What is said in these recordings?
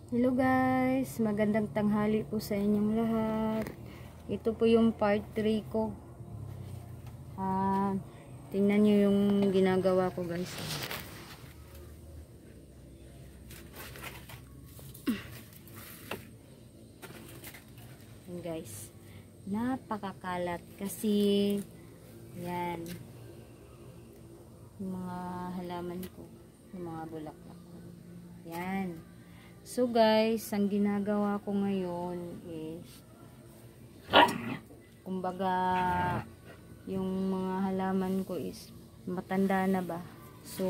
Hello guys, magandang tanghali po sa inyong lahat. Ito po yung part 3 ko. Tingnan nyo yung ginagawa ko guys. Yan guys, napakakalat kasi yan yung mga halaman ko, yung mga bulaklak ko. Yan. So guys, ang ginagawa ko ngayon is kumbaga yung mga halaman ko is matanda na ba. So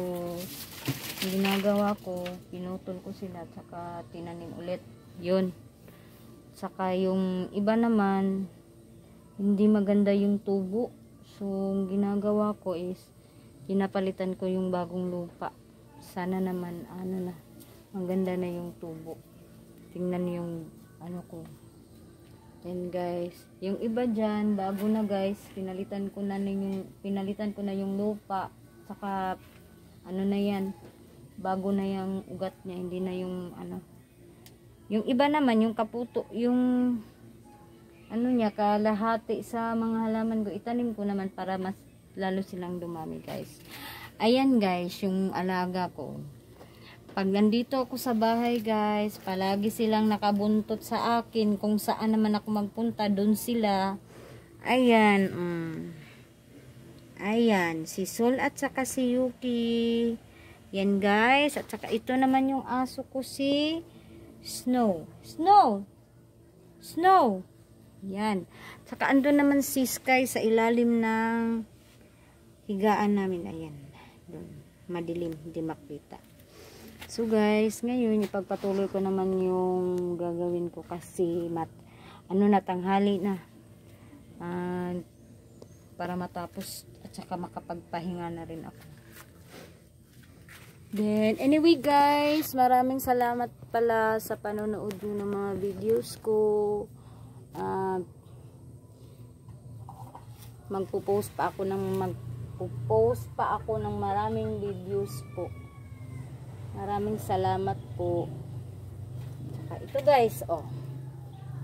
ang ginagawa ko, pinutol ko sila at saka tinanim ulit. Yun. Saka yung iba naman hindi maganda yung tubo. So ang ginagawa ko is pinapalitan ko yung bagong lupa. Sana naman ang ganda na yung tubo. Tingnan yung ano ko. Then guys, yung iba dyan, bago na guys, pinalitan ko na yung lupa. Saka ano na yan, bago na yung ugat niya, hindi na yung ano. Yung iba naman, yung kaputo, yung ano niya, kalahati sa mga halaman ko, itanim ko naman para mas lalo silang dumami guys. Ayan guys, yung alaga ko. Pag nandito ako sa bahay guys, palagi silang nakabuntot sa akin. Kung saan naman ako magpunta, doon sila. Ayan. Ayan. Si Sol at saka si Yuki. Yan guys. At saka ito naman yung aso ko si Snow. Snow! Snow! Yan. At saka andun naman si Sky sa ilalim ng higaan namin. Ayan. Doon. Madilim. Hindi makita. So guys, ngayon ipagpatuloy ko naman yung gagawin ko kasi tanghali na. Para matapos at saka makapagpahinga na rin ako. Then anyway guys, maraming salamat pala sa panonood nyo ng mga videos ko. Magpo-post pa ako ng maraming videos po. Maraming salamat po. Ito guys,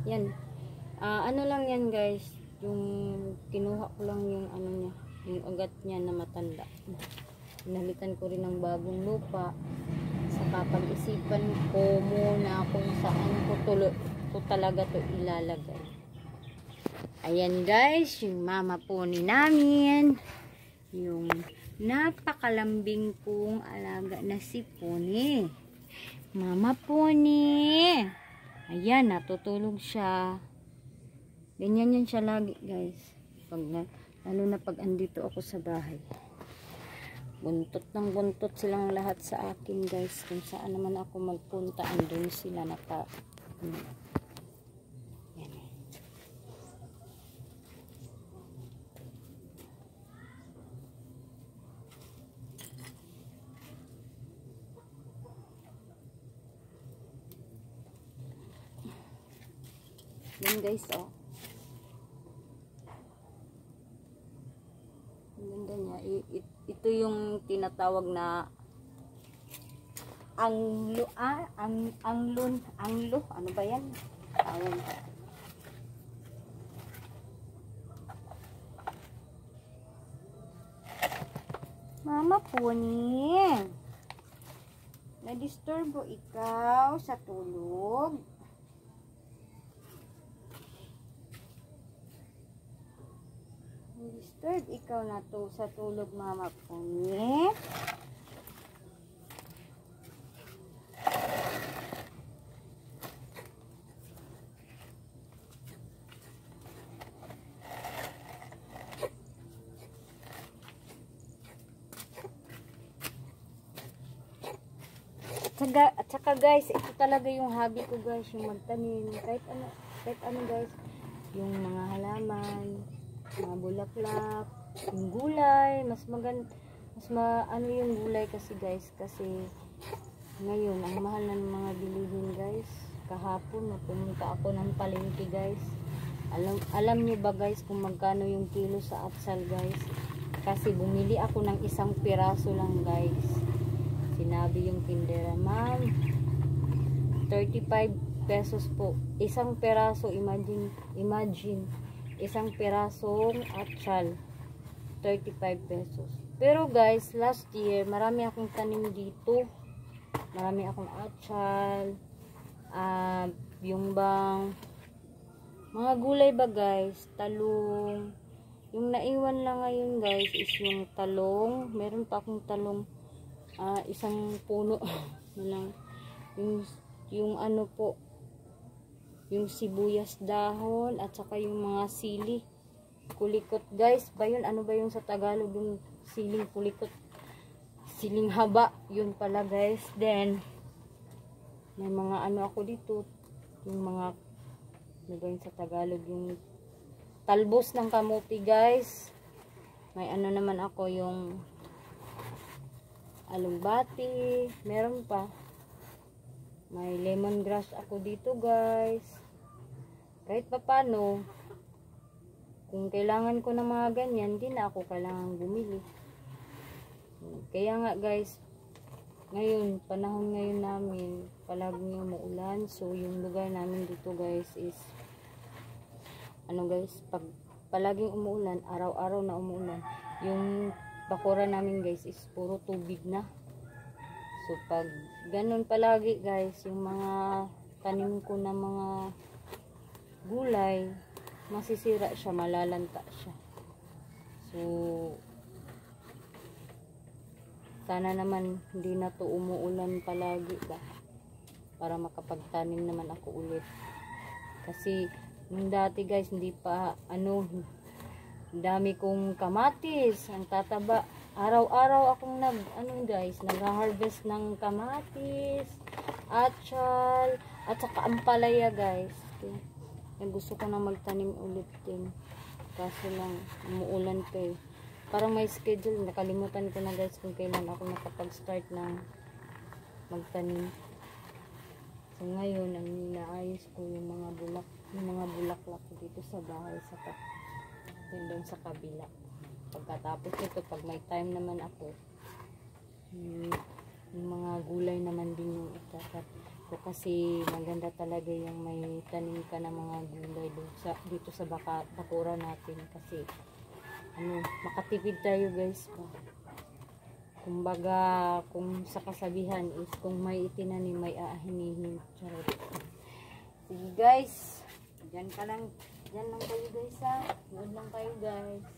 yan. Ano lang yan guys, yung kinuha ko lang yung ano niya, yung ugat niya na matanda. Pinalitan ko rin ng bagong lupa. Sa pag-isipan ko muna kung saan ko talaga to ilalagay. Ayan guys, yung mama pony namin. Yung napakalambing kong alaga na si Pony. Mama Pony. Ayan, natutulog siya. Ganyan yan siya lagi guys. Lalo na pag andito ako sa bahay. Buntot ng buntot silang lahat sa akin guys. Kung saan naman ako magpunta, andun sila yan guys, ang ganda niya. Ito yung tinatawag na anglo, ano ba yan? Mama Pony, na-disturbo ikaw sa tulog? Disturb ikaw na to sa tulog, Mama Pony. At saka guys, ito talaga yung hobby ko guys, yung magtanim. Kahit ano guys, yung mga halaman, mga bulaklak, yung gulay, ano yung gulay kasi guys, kasi ngayon ang mahal na ng mga bilihin guys. Kahapon pumunta ako ng palengke guys. Alam niyo ba guys kung magkano yung kilo sa apsal guys? Kasi bumili ako ng 1 piraso lang guys. Sinabi yung tindera, ma'am, 35 pesos po. Isang peraso, imagine, isang perasong atchal, 35 pesos. Pero guys, last year, marami akong tanim dito. Marami akong atchal, yung bang, mga gulay ba guys, talong. Yung naiwan lang ngayon guys, is yung talong. Meron pa akong talong, isang puno na lang. Yung ano po, yung sibuyas dahon, at saka yung mga sili. Kulikot guys, ba yun? Ano ba yung sa Tagalog yung siling kulikot? Siling haba, yun pala guys. Then, may mga ano ako dito, yung mga, ano ba yung sa Tagalog, yung talbos ng kamuti guys. May ano naman ako, yung alugbati, meron pa. May lemongrass ako dito guys. Kahit pa paano, kung kailangan ko ng mga ganyan, hindi na ako kailangan bumili. Kaya nga guys, ngayon, panahon ngayon namin, palaging umuulan. So, yung lugar namin dito guys is, ano guys, pag palaging umuulan, araw-araw na umuulan, yung bakuran namin guys is puro tubig na. So, pag ganun palagi guys, yung mga tanim ko na mga gulay, masisira siya, malalanta siya. So, sana naman hindi na to umuulan palagi ba, para makapagtanim naman ako ulit. Kasi, nung dati guys, hindi pa, dami kong kamatis, ang tataba. Araw-araw akong nag-harvest ng kamatis, atchal, at saka ampalaya guys. Okay. Gusto ko na magtanim ulit din. Kaso lang, umuulan pa eh. Parang may schedule, nakalimutan ko na guys kung kailan ako nakapag-start ng magtanim. So ngayon, ang inaayos ko yung mga bulaklak dito sa bahay, doon sa kabila. Pagkatapos nito, pag may time naman ako, yung mga gulay naman din yung itatat ko, kasi maganda talaga yung may tanim ka na mga gulay dito sa bakura natin, kasi makatipid tayo guys pa. Kumbaga, kung sa kasabihan is, kung may itinanim, may aahinihin. Charot. Sige guys, dyan lang kayo guys ha. Huwag lang kayo guys.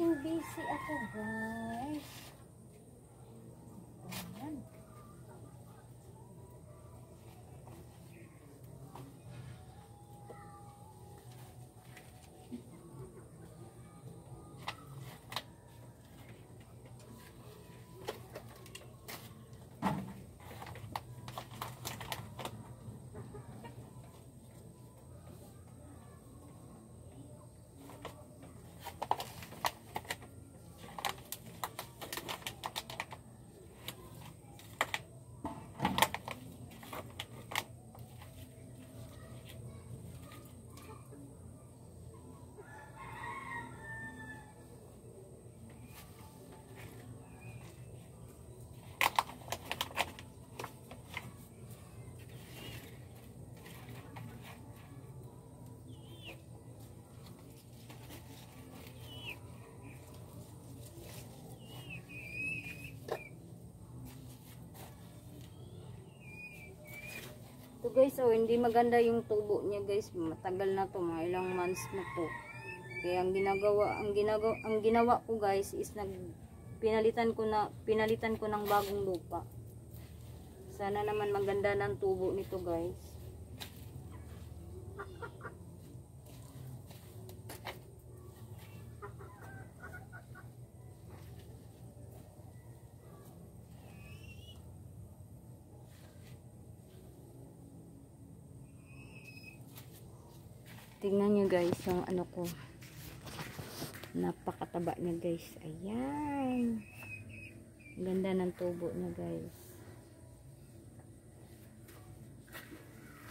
Busy ako guys. Ayan. So guys, hindi maganda yung tubo niya guys. Matagal na to, mga ilang months na po. Kaya ang ginawa ko guys is pinalitan ko ng bagong lupa. Sana naman maganda ng tubo nito guys. Tingnan nyo guys yung ano ko. Napakataba niya guys. Ayan. Ganda ng tubo niya guys.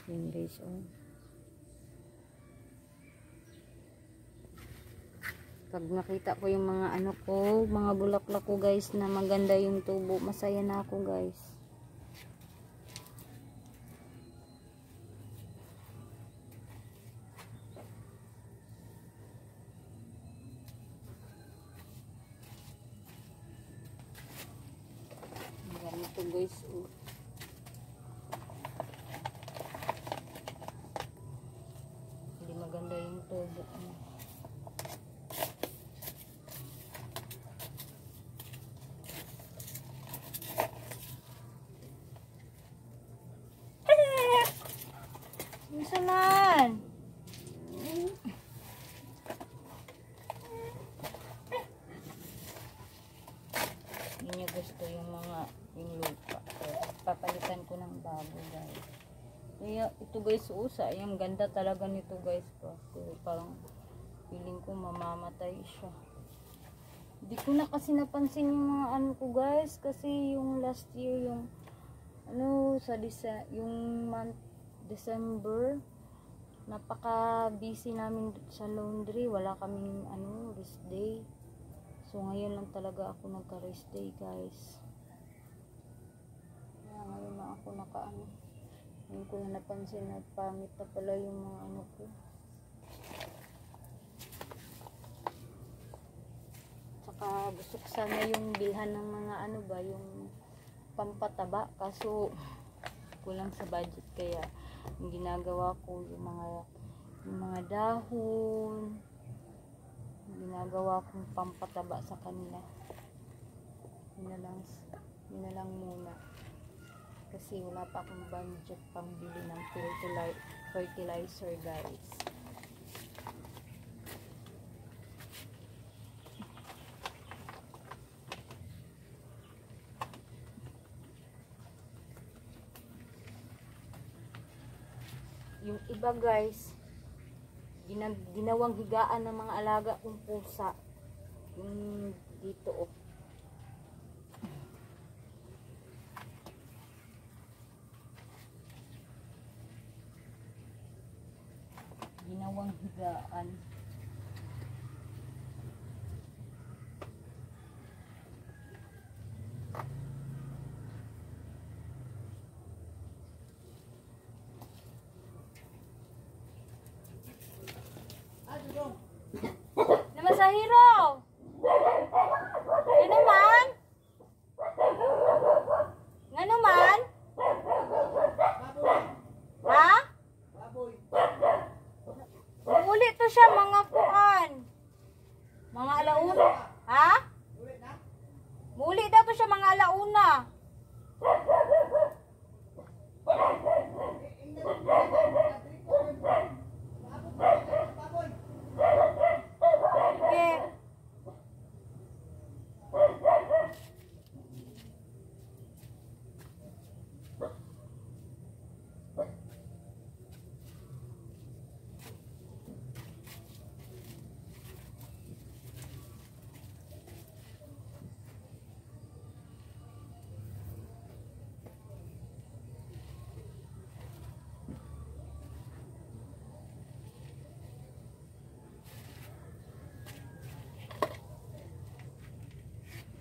Ayan guys oh. Pag nakita ko yung mga ano ko, mga bulaklak ko guys na maganda yung tubo, masaya na ako guys. Ganito guys. Hindi maganda yung tubo. Minsanan. Hindi niya gusto yung lupa. Papalitan ko ng bago guys. Kaya ito guys, yung ganda talaga nito guys. Parang feeling ko mamamatay siya. Hindi ko na kasi napansin yung mga ano ko guys. Kasi yung last year, yung ano, yung month December, napaka busy namin sa laundry. Wala kaming ano, rest day. So ngayon lang talaga ako nagka-rest day guys. Kaya ngayon na ako naka-ano. Ngayon ko na napansin na pangit na pala yung mga ano ko. Tsaka gusto ko sana yung bilhan ng mga ano ba, yung pampataba. Kaso kulang sa budget, kaya yung ginagawa ko yung mga dahon, ginagawa kong pampataba sa kanila. Yun na lang muna kasi wala pa akong budget pambili ng fertilizer guys. Yung iba guys, ginawang higaan ng mga alaga kong pusa. Yung dito oh. Ginawang higaan. Naman sa hero. Ano man? Ngano man? Ha? Uli to siya mga kuan. Mga alauna. Ha? Muli daw to siya mga alauna.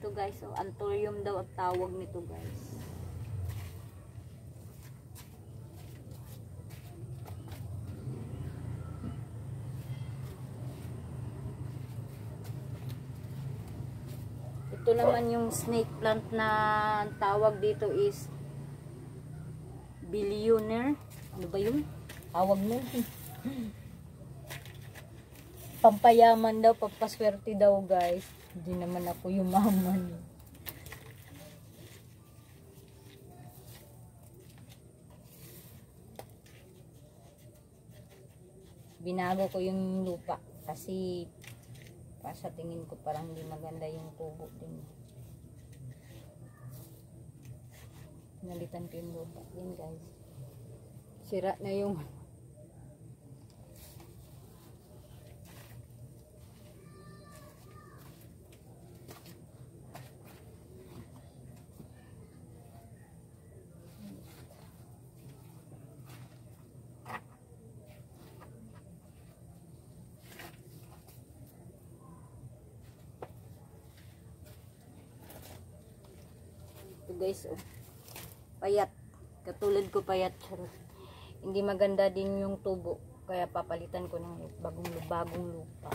Ito guys, so anthurium daw ang tawag nito guys. Ito naman yung snake plant na tawag dito is billionaire. Ano ba yun? Tawag mo. Pampayaman daw, pampaswerte daw guys. Hindi naman ako yumaman. Binago ko yung lupa kasi sa tingin ko parang hindi maganda yung tubo din. Nalitan ko yung lupa. Yan guys. Sira na yung guys, oh. Payat. Katulad ko payat. Charot. Hindi maganda din yung tubo. Kaya papalitan ko ng bagong lupa.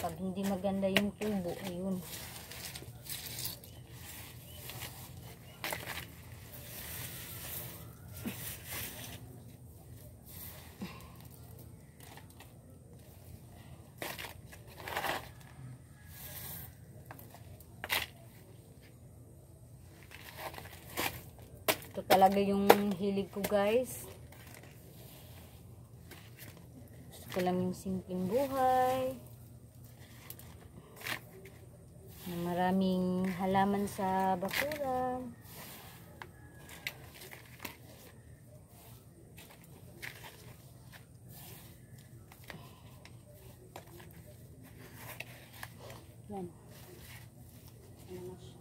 Pag hindi maganda yung tubo, ayun. Ito talaga yung hilig ko, guys. Gusto ko lang yung simpleng buhay. Na maraming halaman sa bakuran. Yan. Ano na siya.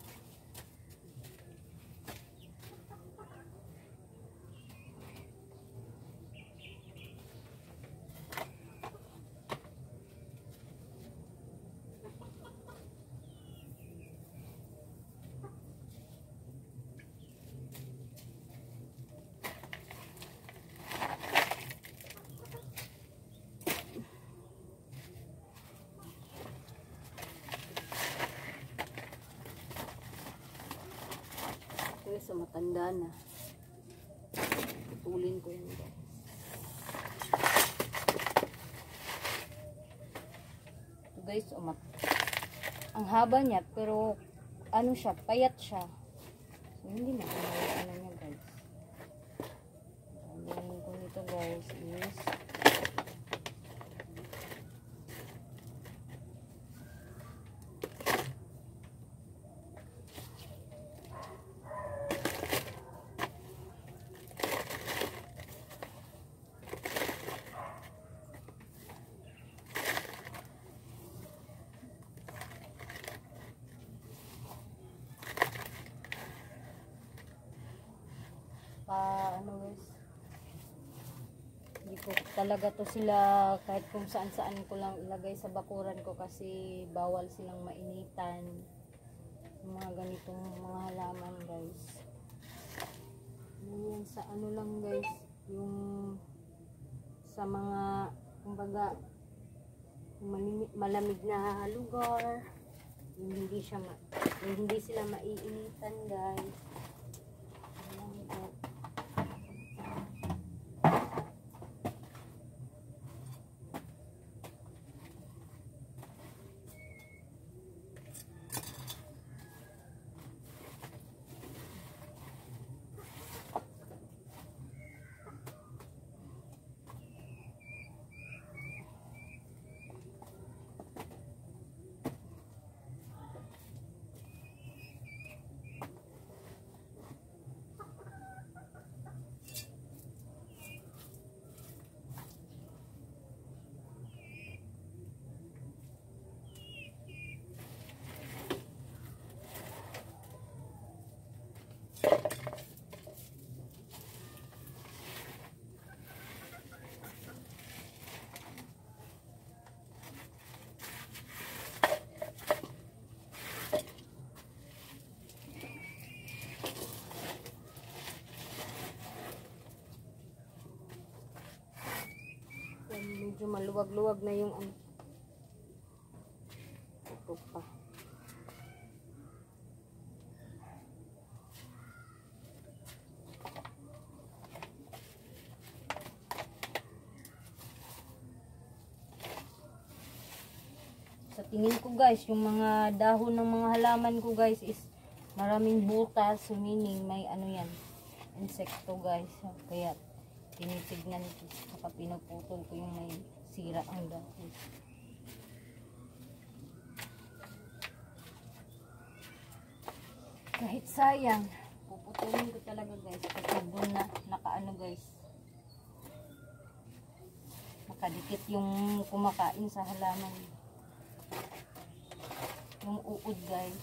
So matanda na. Putulin ko yun, guys. So guys, ang haba niya, pero ano siya, payat siya. So hindi na ano niya, guys. Ang gawin ko nito, guys, is ano guys, hindi ko talaga to sila kahit kung saan saan ko lang ilagay sa bakuran ko kasi bawal silang mainitan yung mga ganitong mga halaman, guys. Yan sa ano lang, guys, yung sa mga kumbaga malamig na lugar, yung hindi sila maiinitan, guys. Medyo maluwag-luwag na yung ano. Ito pa. Sa tingin ko, guys, yung mga dahon ng mga halaman ko, guys, is maraming butas, meaning may ano yan, insekto, guys. Kaya tinitignan ko, saka pinuputol ko yung may sira ang dahon. Kahit sayang, puputulin ko talaga, guys, kasi doon na nakaano, guys, nakadikit yung kumakain sa halaman, yung uod, guys.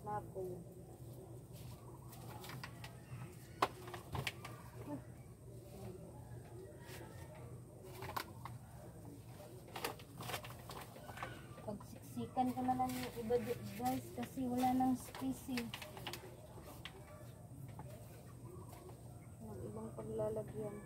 na ako. Pagsiksikan ko na lang yung iba guys kasi wala nang space eh. Yung ibang paglalagyan.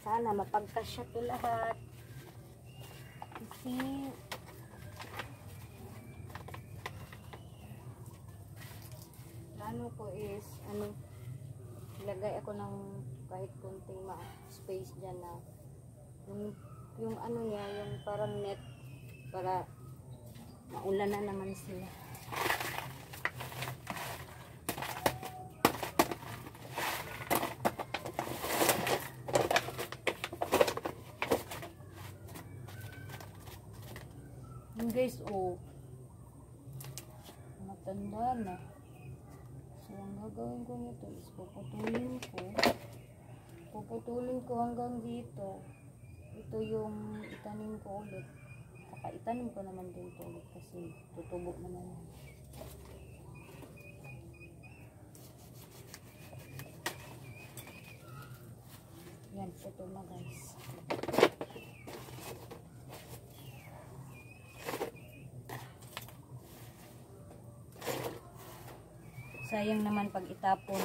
Sana mapagkasya to lahat. Kasi plano ko is ilagay ako ng kahit kunting space dyan na yung ano niya, yung parang net para maulan na naman sila. Guys, oh, matanda na. So, ang gagawin ko nito is puputulin ko hanggang dito. Ito yung itanim ko ulit. Saka itanim ko naman din ito ulit kasi tutubo naman. Yan, ito na guys. Sayang naman pag itapon.